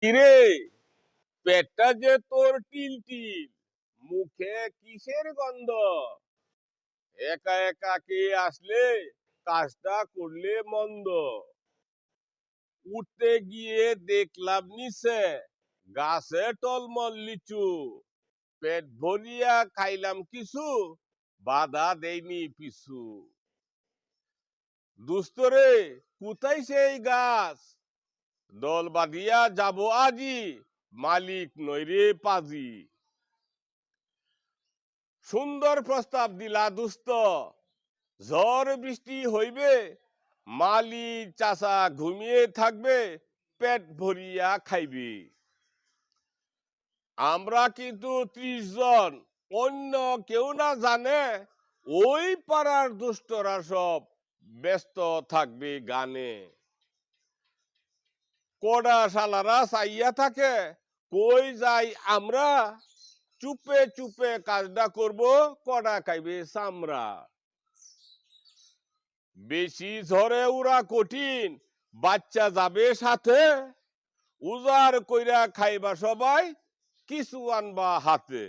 কিরে, পেটটা যে তোর টিল টিল, মুখে কিসের গন্ধ? একা একা কে আসলে কাজটা করলে মন্দ? উঠতে গিয়ে দেখলাম নিচে গাছে টলমল লিচু, পেট ভরিয়া খাইলাম কিছু, বাধা দেয়নি পিছু। দুস্তরে কোথায় সেই গাছ, দল বাঁধিয়া যাব আজি, মালিক নইরে পাজি। সুন্দর প্রস্তাব দিলা দুস্ত, ঝড় বৃষ্টি হইবে, মালি চাচা ঘুমিয়ে থাকবে, পেট ভরিয়া খাইবে। আমরা কিন্তু ৩০ জন, অন্য কেউ না জানে, ওই পাড়ার দুষ্টরা সব ব্যস্ত থাকবে গানে। কড়া শালারা চাইয়া থাকে, কই যাই আমরা, চুপে চুপে কাজটা করব, কড়া খাইবে চামড়া। বেশি ঝড়ে উড়া কঠিন, বাচ্চা যাবে সাথে, উজাড় কইরা খাইবা সবাই, কিছু আনবা হাতে।